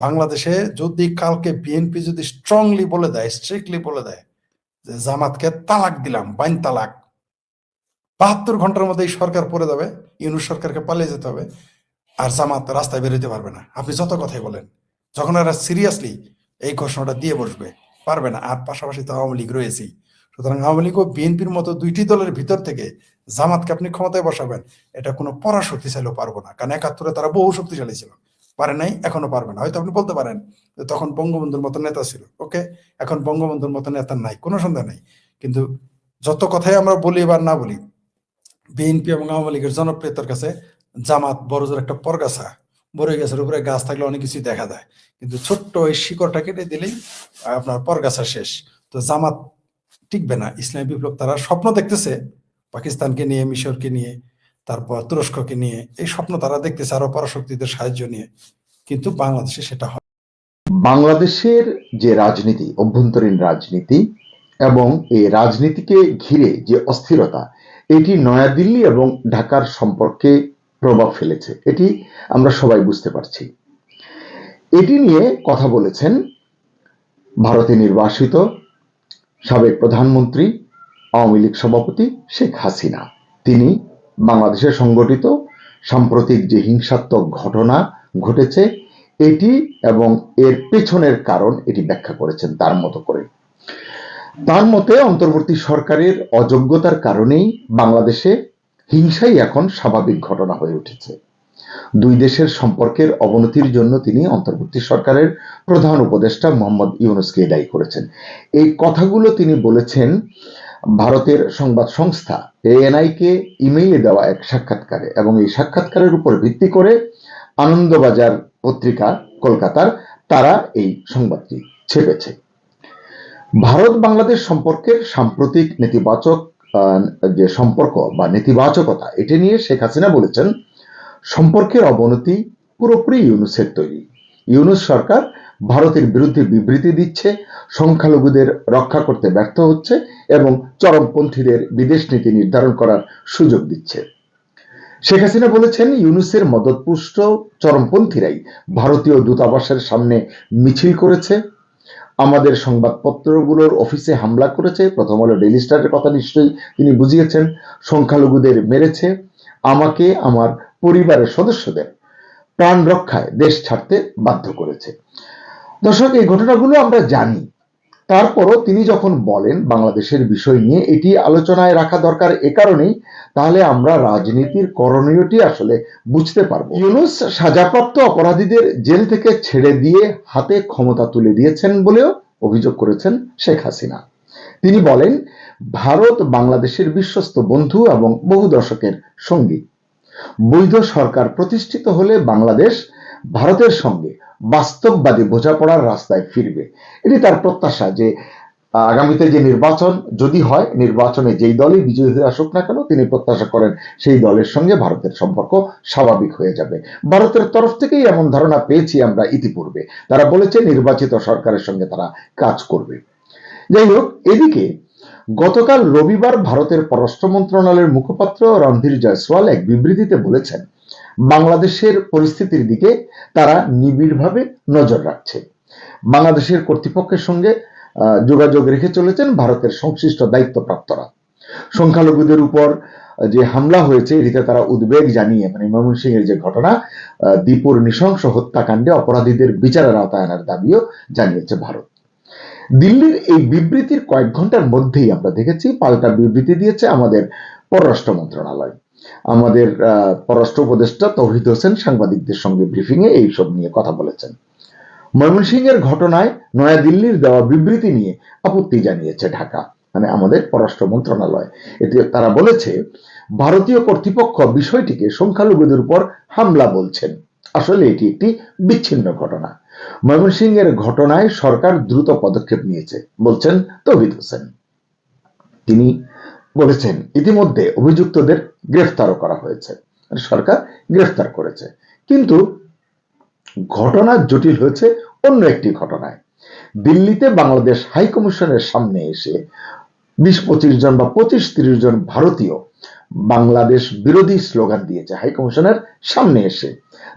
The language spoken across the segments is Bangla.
বাংলাদেশে যদি কালকে বিএনপি যদি স্ট্রংলি বলে দেয়, স্ট্রিক্টলি বলে দেয় যে জামাতকে তালাক দিলাম, বাইন তালাক, 72 ঘন্টার মধ্যে এই সরকার পড়ে যাবে, ইউনূস সরকারকে পালিয়ে যেতে হবে, আর জামাত রাস্তায় বেরোতে পারবে না। আপনি যত কথাই বলেন, যখন এরা সিরিয়াসলি এই ঘোষণাটা দিয়ে বসবে, পারবে না। আর পাশাপাশি তো আওয়ামী লীগ রয়েছেই। সুতরাং আওয়ামী লীগ ও বিএনপির মতো দুইটি দলের ভিতর থেকে জামাতকে আপনি ক্ষমতায় বসাবেন, এটা কোনো পরাশক্তি চাইলেও পারবো না। কারণ 71-এ তারা বহু শক্তিশালী ছিল, পারে নাই, এখনো পারবে না। হয়তো আপনি বলতে পারেন যে তখন বঙ্গবন্ধুর মতো নেতা ছিল, ওকে, এখন বঙ্গবন্ধুর মতো নেতা নাই, কোনো সন্দেহ নাই। কিন্তু যত কথাই আমরা বলি বা না বলি, বিএনপি এবং আওয়ামী লীগের জনপ্রিয়তার কাছে জামাত বড় জোর একটা পরগাছা। বড়ই গাছের উপরে গাছ থাকলে অনেক কিছুই দেখা যায়, কিন্তু ছোট্ট ওই শিকড়টা কেটে দিলেই আপনার পরগাছা শেষ। তো জামাত টিকবে না। ইসলামী বিপ্লব তারা স্বপ্ন দেখতেছে পাকিস্তানকে নিয়ে, মিশরকে নিয়ে, তারপর তুরস্ককে নিয়ে, এই স্বপ্ন তারা দেখতেছে আরো পরাশক্তিদের সাহায্য নিয়ে, কিন্তু বাংলাদেশে সেটা হয়। বাংলাদেশের যে রাজনীতি, অভ্যন্তরীণ রাজনীতি এবং এই রাজনীতিকে ঘিরে যে অস্থিরতা, এটি নয়াদিল্লি এবং ঢাকার সম্পর্কে প্রভাব ফেলেছে, এটি আমরা সবাই বুঝতে পারছি। এটি নিয়ে কথা বলেছেন ভারতে নির্বাসিত সাবেক প্রধানমন্ত্রী, আওয়ামী লীগ সভাপতি শেখ হাসিনা। তিনি বাংলাদেশে সংগঠিত সাম্প্রতিক যে হিংসাত্মক ঘটনা ঘটেছে এটি এবং এর পেছনের কারণ এটি ব্যাখ্যা করেছেন তার মতো করে। তার মতে অন্তর্বর্তী সরকারের অযোগ্যতার কারণেই বাংলাদেশে হিংসাই এখন স্বাভাবিক ঘটনা হয়ে উঠেছে। দুই দেশের সম্পর্কের অবনতির জন্য তিনি অন্তর্বর্তী সরকারের প্রধান উপদেষ্টা মোহাম্মদ ইউনূসকে দায়ী করেছেন। এই কথাগুলো তিনি বলেছেন ভারতের সংবাদ সংস্থা এএনআই-কে ইমেইলে দেওয়া এক সাক্ষাৎকারে, এবং এই সাক্ষাৎকারের উপর ভিত্তি করে আনন্দবাজার পত্রিকা কলকাতার তারা এই সংবাদটি ছেপেছে। ভারত বাংলাদেশ সম্পর্কের সাম্প্রতিক নেতিবাচক যে সম্পর্ক বা নেতিবাচকতা, এটি নিয়ে শেখ হাসিনা বলেছেন সম্পর্কের অবনতি পুরোপুরি ইউনূসের তৈরি। ইউনূস সরকার ভারতের বিরুদ্ধে বিবৃতি দিচ্ছে, সংখ্যালঘুদের রক্ষা করতে ব্যর্থ হচ্ছে এবং চরমপন্থীদের বিদেশ নীতি নির্ধারণ করার সুযোগ দিচ্ছে। শেখ হাসিনা বলেছেন ইউনূসের মদতপুষ্ট চরমপন্থীরাই ভারতীয় দূতাবাসের সামনে মিছিল করেছে, আমাদের সংবাদপত্রগুলোর অফিসে হামলা করেছে, প্রথম আলো ডেইলি স্টারের কথা নিশ্চয়ই তিনি বুঝিয়েছেন, সংখ্যালঘুদের মেরেছে, আমাকে আমার পরিবারের সদস্যদের প্রাণ রক্ষায় দেশ ছাড়তে বাধ্য করেছে। দর্শক, এই ঘটনাগুলো আমরা জানি, তারপরও তিনি যখন বলেন বাংলাদেশের বিষয় নিয়ে এটি আলোচনায় রাখা দরকার এ কারণেই, তাহলে আমরা রাজনীতির করণীয়টি আসলে বুঝতে পারবো। ইউনূস সাজাপ্রাপ্ত অপরাধীদের জেল থেকে ছেড়ে দিয়ে হাতে ক্ষমতা তুলে দিয়েছেন বলেও অভিযোগ করেছেন শেখ হাসিনা। তিনি বলেন ভারত বাংলাদেশের বিশ্বস্ত বন্ধু এবং বহু দশকের সঙ্গী। বৈধ সরকার প্রতিষ্ঠিত হলে বাংলাদেশ ভারতের সঙ্গে বাস্তববাদী বোঝাপড়ার রাস্তায় ফিরবে। এটি তার প্রত্যাশা যে আগামীতে যে নির্বাচন যদি হয়, নির্বাচনে যেই দলই বিজয়ী হয়ে আসুক না কেন, তিনি প্রত্যাশা করেন সেই দলের সঙ্গে ভারতের সম্পর্ক স্বাভাবিক হয়ে যাবে। ভারতের তরফ থেকেই এমন ধারণা পেয়েছি আমরা ইতিপূর্বে, তারা বলেছে নির্বাচিত সরকারের সঙ্গে তারা কাজ করবে। যাই হোক, এদিকে গতকাল রবিবার ভারতের পররাষ্ট্র মন্ত্রণালয়ের মুখপাত্র রণধীর জয়সওয়াল এক বিবৃতিতে বলেছেন বাংলাদেশের পরিস্থিতির দিকে তারা নিবিড়ভাবে নজর রাখছে। বাংলাদেশের কর্তৃপক্ষের সঙ্গে যোগাযোগ রেখে চলেছেন ভারতের সংশ্লিষ্ট দায়িত্বপ্রাপ্তরা। সংখ্যালঘুদের উপর যে হামলা হয়েছে এটিতে তারা উদ্বেগ জানিয়ে, মানে ময়মনসিংহের যে ঘটনা, দীপুর নৃশংস হত্যাকাণ্ডে অপরাধীদের বিচারের আওতায় আনার দাবিও জানিয়েছে ভারত। দিল্লির এই বিবৃতির কয়েক ঘন্টার মধ্যেই আমরা দেখেছি পাল্টা বিবৃতি দিয়েছে আমাদের পররাষ্ট্র মন্ত্রণালয়। আমাদের পররাষ্ট্র উপদেষ্টা তৌহিদ হোসেন সাংবাদিকদের সঙ্গে ব্রিফিংয়ে এইসব নিয়ে কথা বলেছেন। ময়মনসিংহের ঘটনায় নয়াদিল্লির দেওয়া বিবৃতি নিয়ে আপত্তি জানিয়েছে ঢাকা, মানে আমাদের পররাষ্ট্র মন্ত্রণালয়। এতে তারা বলেছে ভারতীয় কর্তৃপক্ষ বিষয়টিকে সংখ্যালঘুদের উপর হামলা বলছেন, আসলে এটি একটি বিচ্ছিন্ন ঘটনা। ময়মনসিংহের ঘটনায় সরকার দ্রুত পদক্ষেপ নিয়েছে বলছেন তৌহিদ হোসেন। তিনি বলেছেন ইতিমধ্যে অভিযুক্তদের গ্রেফতারও করা হয়েছে, সরকার গ্রেফতার করেছে। কিন্তু ঘটনা জটিল হয়েছে অন্য একটি ঘটনায়। দিল্লিতে বাংলাদেশ হাই কমিশনের সামনে এসে 20-25 জন বা 25-30 জন ভারতীয় বাংলাদেশ বিরোধী স্লোগান দিয়েছে হাই কমিশনের সামনে এসে।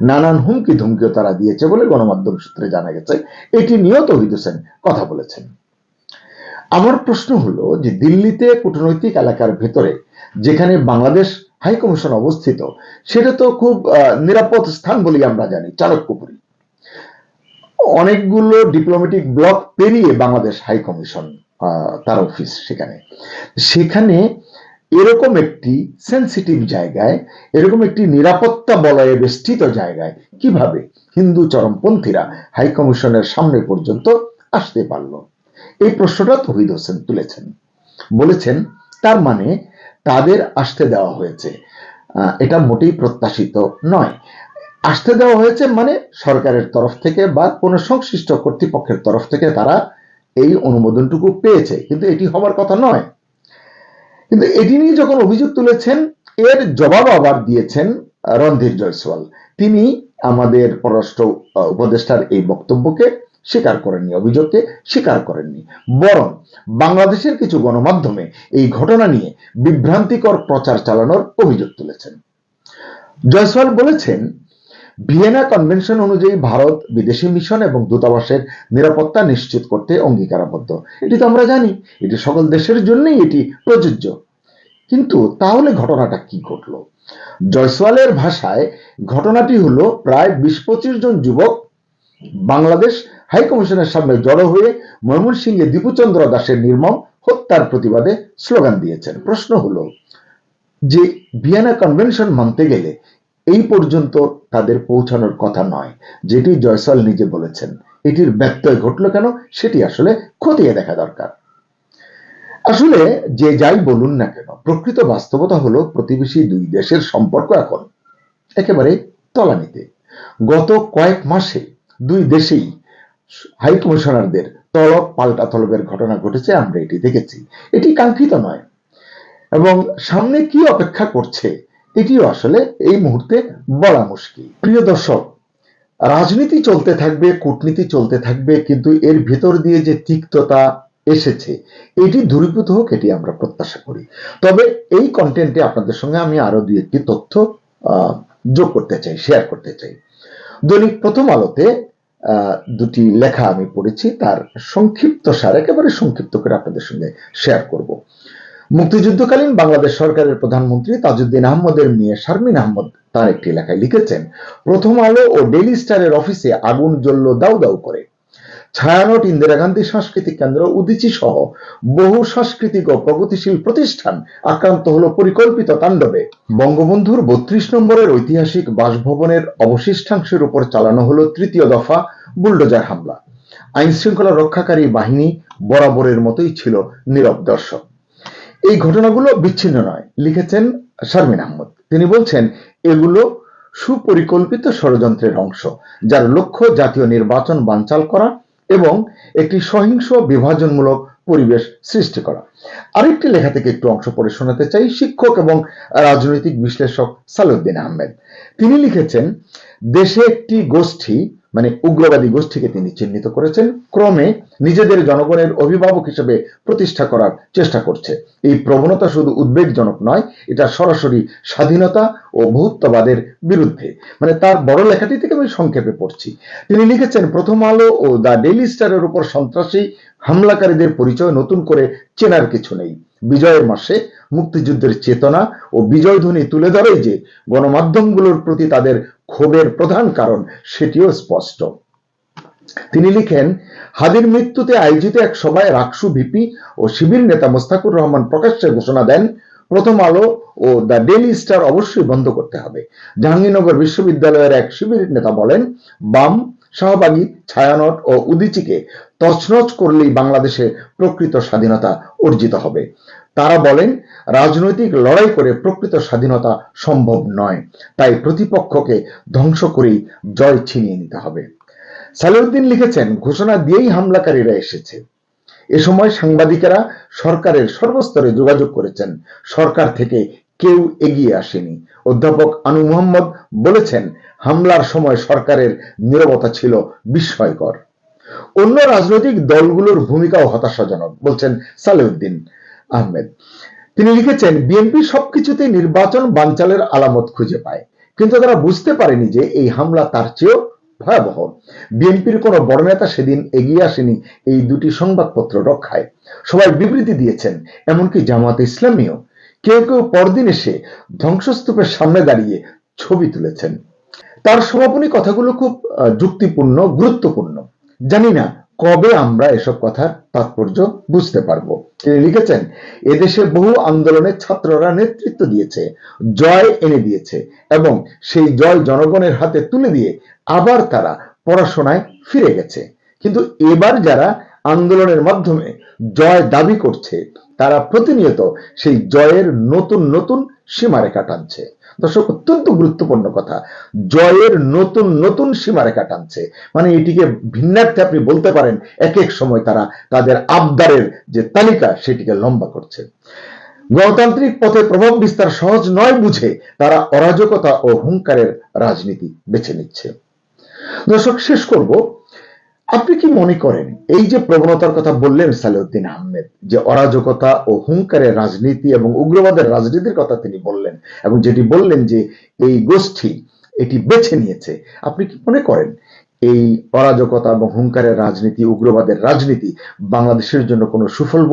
নানান হুমকি ধুমকিও তারা দিয়েছে বলে গণমাধ্যম সূত্রে জানা গেছে। এটি নিয়েও তৌহিদ হোসেন কথা বলেছেন। আমার প্রশ্ন হলো যে দিল্লিতে কূটনৈতিক এলাকার ভেতরে যেখানে বাংলাদেশ হাই কমিশন অবস্থিত, সেটা তো খুব নিরাপদ স্থান বলে আমরা জানি। চাণক্যপুরী অনেকগুলো ডিপ্লোম্যাটিক ব্লক পেরিয়ে বাংলাদেশ হাই কমিশন, তার অফিস সেখানে। সেখানে এরকম একটি সেন্সিটিভ জায়গায়, এরকম একটি নিরাপত্তা বলয়ে বেষ্টিত জায়গায় কিভাবে হিন্দু চরমপন্থীরা হাই কমিশনের সামনে পর্যন্ত আসতে পারলো, এই প্রশ্নটা তৌহিদ হোসেন তুলেছেন। বলেছেন তার মানে তাদের আসতে দেওয়া হয়েছে, এটা মোটেই প্রত্যাশিত নয়। আসতে দেওয়া হয়েছে মানে সরকারের তরফ থেকে বা কোনো সংশ্লিষ্ট কর্তৃপক্ষের তরফ থেকে তারা এই অনুমোদনটুকু পেয়েছে, কিন্তু এটি হওয়ার কথা নয়। কিন্তু এটি নিয়ে যখন অভিযোগ তুলেছেন, এর জবাব আবার দিয়েছেন রণধীর জয়সওয়াল। তিনি আমাদের পররাষ্ট্র উপদেষ্টার এই বক্তব্যকে স্বীকার করেননি, অভিযোগকে স্বীকার করেননি, বরং বাংলাদেশের কিছু গণমাধ্যমে এই ঘটনা নিয়ে বিভ্রান্তিকর প্রচার চালানোর অভিযোগ তুলেছেন। জয়সওয়াল বলেছেন, ভিয়েনা কনভেনশন অনুযায়ী ভারত বিদেশি মিশন এবং দূতাবাসের নিরাপত্তা নিশ্চিত করতে অঙ্গীকারাবদ্ধ। এটি তো আমরা জানি, এটি সকল দেশের জন্যই এটি প্রযোজ্য। কিন্তু তাহলে ঘটনাটা কি ঘটলো? জয়সওয়ালের ভাষায় ঘটনাটি হলো প্রায় 20-25 জন যুবক বাংলাদেশ হাই কমিশনের সামনে জড়ো হয়ে ময়মনসিংহে দীপুচন্দ্র দাসের নির্মম হত্যার প্রতিবাদে স্লোগান দিয়েছেন। প্রশ্ন হলো যে ভিয়েনা কনভেনশন মানতে গেলে এই পর্যন্ত তাদের পৌঁছানোর কথা নয়, যেটি জয়সওয়াল নিজে বলেছেন। এটির ব্যত্যয় ঘটলো কেন, সেটি আসলে খতিয়ে দেখা দরকার। আসলে যে যাই বলুন না কেন, প্রকৃত বাস্তবতা হলো প্রতিবেশী দুই দেশের সম্পর্ক এখন একেবারে তলানিতে। গত কয়েক মাসে দুই দেশেই হাই কমিশনারদের তলব পাল্টা তলবের ঘটনা ঘটেছে, আমরা এটি দেখেছি। এটি কাঙ্ক্ষিত নয় এবং সামনে কি অপেক্ষা করছে এটিও আসলে এই মুহূর্তে বলা মুশকিল। প্রিয় দর্শক, রাজনীতি চলতে থাকবে, কূটনীতি চলতে থাকবে, কিন্তু এর ভেতর দিয়ে যে তিক্ততা এসেছে এটি দূরীভূত হোক, এটি আমরা প্রত্যাশা করি। তবে এই কন্টেন্টে আপনাদের সঙ্গে আমি আরো দুই একটি তথ্য যোগ করতে চাই, শেয়ার করতে চাই। দৈনিক প্রথম আলোতে দুটি লেখা আমি পড়েছি, তার সংক্ষিপ্ত সার একেবারে সংক্ষিপ্ত করে আপনাদের সঙ্গে শেয়ার করব। মুক্তিযুদ্ধকালীন বাংলাদেশ সরকারের প্রধানমন্ত্রী তাজউদ্দিন আহমদের মেয়ে শারমিন আহমদ তার একটি লেখায় লিখেছেন, প্রথম আলো ও ডেইলি স্টারের অফিসে আগুন জ্বলল দাউ দাউ করে। ছায়ানট, ইন্দিরা গান্ধী সাংস্কৃতিক কেন্দ্র, উদীচী সহ বহু সাংস্কৃতিক ও প্রগতিশীল প্রতিষ্ঠান আক্রান্ত হলো পরিকল্পিত তাণ্ডবে। বঙ্গবন্ধুর 32 নম্বরের ঐতিহাসিক বাসভবনের অবশিষ্টাংশের উপর চালানো হলো তৃতীয় দফা বুলডোজার হামলা। আইন শৃঙ্খলা রক্ষাকারী বাহিনী বরাবরের মতোই ছিল নীরব দর্শক। এই ঘটনাগুলো বিচ্ছিন্ন নয়, লিখেছেন শারমিন আহমদ। তিনি বলছেন, এগুলো সুপরিকল্পিত ষড়যন্ত্রের অংশ, যার লক্ষ্য জাতীয় নির্বাচন বানচাল করা এবং একটি সহিংস বিভাজনমূলক পরিবেশ সৃষ্টি করা। আরেকটি লেখা থেকে একটু অংশ পড়ে শোনাতে চাই। শিক্ষক এবং রাজনৈতিক বিশ্লেষক সালাউদ্দিন আহমেদ, তিনি লিখেছেন, দেশে একটি গোষ্ঠী মানে উগ্রবাদী গোষ্ঠীকে তিনি চিহ্নিত করেছেন, ক্রমে নিজেদের জনগণের অভিভাবক হিসেবে প্রতিষ্ঠা করার চেষ্টা করছে। এই প্রবণতা শুধু উদ্বেগজনক নয়, এটা সরাসরি স্বাধীনতা ও বহুত্ববাদের বিরুদ্ধে। মানে তার বড় লেখাটি থেকে আমি সংক্ষেপে পড়ছি। তিনি লিখেছেন, প্রথম আলো ও দ্য ডেইলি স্টারের উপর সন্ত্রাসী হামলাকারীদের পরিচয় নতুন করে চেনার কিছু নেই। বিজয়ের মাসে মুক্তিযুদ্ধের চেতনা ও বিজয়ধ্বনি তুলে ধরে যে গণমাধ্যমগুলোর প্রতি তাদের ক্ষোভের প্রধান কারণ, সেটিও স্পষ্ট। তিনি লিখেন, হাদির মৃত্যুতে আয়োজিত এক সভায় রাকসু ভিপি ও শিবির নেতা মোস্তাকুর রহমান প্রকাশ্যে ঘোষণা দেন, প্রথম আলো ও দ্য ডেইলি স্টার অবশ্যই বন্ধ করতে হবে। জাহাঙ্গীরনগর বিশ্ববিদ্যালয়ের এক শিবির নেতা বলেন, বাম, শাহবাগী, ছায়ানট ও উদীচীকে তছনছ করলেই বাংলাদেশে প্রকৃত স্বাধীনতা অর্জিত হবে। তারা বলেন, রাজনৈতিক লড়াই করে প্রকৃত স্বাধীনতা সম্ভব নয়, তাই প্রতিপক্ষকে ধ্বংস করেই জয় ছিনিয়ে নিতে হবে। সালাউদ্দিন লিখেছেন, ঘোষণা দিয়েই হামলাকারীরা এসেছে। এ সময় সাংবাদিকেরা সরকারের সর্বস্তরে যোগাযোগ করেছেন, সরকার থেকে কেউ এগিয়ে আসেনি। অধ্যাপক আনু মোহাম্মদ বলেছেন, হামলার সময় সরকারের নীরবতা ছিল বিস্ময়কর। অন্য রাজনৈতিক দলগুলোর ভূমিকাও হতাশাজনক, বলছেন সালাউদ্দিন আহমেদ। তিনি লিখেছেন, বিএনপি সবকিছুতেই নির্বাচন বানচালের আলামত খুঁজে পায়, কিন্তু তারা বুঝতে পারেনি যে এই হামলা তার চেয়েও ভয়াবহ। বিএনপির কোনো বড় নেতা সেদিন এগিয়ে আসেনি এই দুটি সংবাদপত্র রক্ষায়। সবাই বিবৃতি দিয়েছেন, এমনকি জামাত ইসলামীও। কেউ কেউ পরদিন এসে ধ্বংসস্তূপের সামনে দাঁড়িয়ে ছবি তুলেছেন। তার সমাপনী কথাগুলো খুব যুক্তিপূর্ণ, গুরুত্বপূর্ণ। জানি না কবে আমরা এসব কথার তাৎপর্য বুঝতে পারবো। তিনি লিখেছেন, এদেশে বহু আন্দোলনে ছাত্ররা নেতৃত্ব দিয়েছে, জয় এনে দিয়েছে এবং সেই জয় জনগণের হাতে তুলে দিয়ে আবার তারা পড়াশোনায় ফিরে গেছে। কিন্তু এবার যারা আন্দোলনের মাধ্যমে জয় দাবি করছে, তারা প্রতিনিয়ত সেই জয়ের নতুন নতুন সীমারেখা টানছে। দর্শক, অত্যন্ত গুরুত্বপূর্ণ কথা, জয়ের নতুন নতুন সীমারেখা টানছে। মানে এটিকে ভিন্নার্থে আপনি বলতে পারেন, এক এক সময় তারা তাদের আবদারের যে তালিকা সেটিকে লম্বা করছে। গণতান্ত্রিক পথে প্রভাব বিস্তার সহজ নয় বুঝে তারা অরাজকতা ও হুঙ্কারের রাজনীতি বেছে নিচ্ছে। দর্শক, শেষ করব, আপনি কি মনে করেন এই যে প্রবণতার কথা বললেন সালেউদ্দিন আহমেদ, যে অরাজকতা ও হুঙ্কারের রাজনীতি এবং উগ্রবাদের রাজনীতির কথা তিনি বললেন, এবং যেটি বললেন যে এই গোষ্ঠী এটি বেছে নিয়েছে, আপনি কি মনে করেন এই অরাজকতা এবং হুঙ্কারের রাজনীতি, উগ্রবাদের রাজনীতি বাংলাদেশের জন্য কোনো সুফল বয়ে